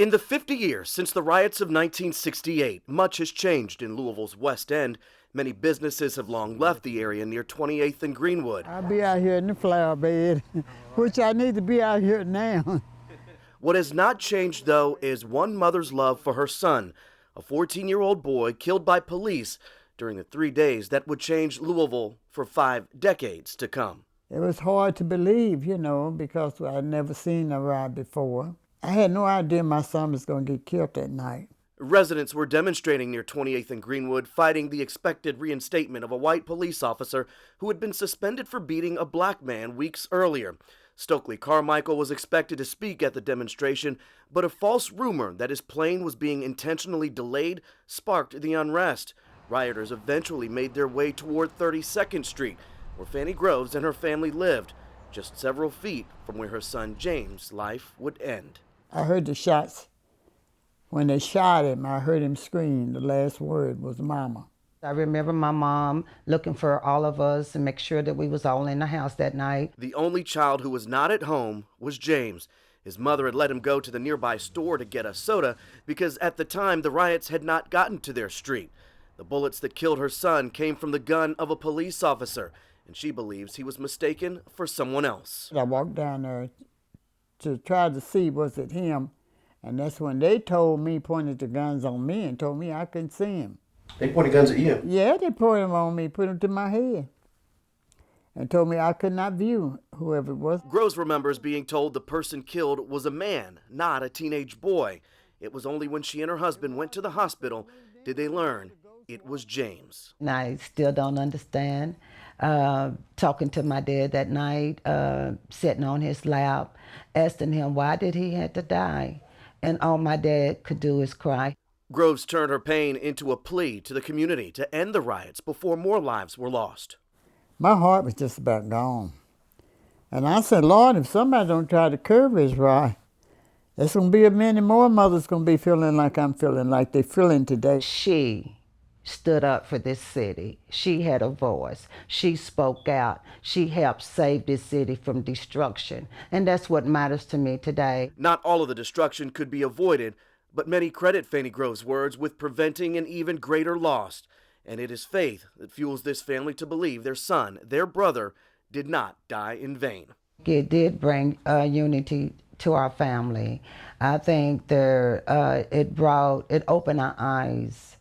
In the 50 years since the riots of 1968, much has changed in Louisville's West End. Many businesses have long left the area near 28th and Greenwood. I'll be out here in the flower bed, which I need to be out here now. What has not changed, though, is one mother's love for her son, a 14-year-old boy killed by police during the 3 days that would change Louisville for 5 decades to come. It was hard to believe, because I'd never seen a riot before. I had no idea my son was going to get killed that night. Residents were demonstrating near 28th and Greenwood, fighting the expected reinstatement of a white police officer who had been suspended for beating a black man weeks earlier. Stokely Carmichael was expected to speak at the demonstration, but a false rumor that his plane was being intentionally delayed sparked the unrest. Rioters eventually made their way toward 32nd Street, where Fanny Groves and her family lived, just several feet from where her son James' life would end. I heard the shots. When they shot him, I heard him scream. The last word was "Mama." I remember my mom looking for all of us and make sure that we was all in the house that night. The only child who was not at home was James. His mother had let him go to the nearby store to get a soda because at the time the riots had not gotten to their street. The bullets that killed her son came from the gun of a police officer, and she believes he was mistaken for someone else. I walked down there to try to see was it him, and that's when they told me, pointed the guns on me and told me I couldn't see him. They pointed guns at you? Yeah, they pointed them on me, put them to my head, and told me I could not view whoever it was. Groves remembers being told the person killed was a man, not a teenage boy. It was only when she and her husband went to the hospital did they learn it was James. And I still don't understand. Talking to my dad that night, sitting on his lap, asking him why did he have to die? And all my dad could do is cry. Groves turned her pain into a plea to the community to end the riots before more lives were lost. My heart was just about gone. And I said, Lord, if somebody don't try to curb this riot, there's going to be many more mothers going to be feeling like I'm feeling, like they're feeling today. She stood up for this city. She had a voice. She spoke out. She helped save this city from destruction. And that's what matters to me today. Not all of the destruction could be avoided, but many credit Fanny Groves' words with preventing an even greater loss. And it is faith that fuels this family to believe their son, their brother, did not die in vain. It did bring unity to our family. I think it opened our eyes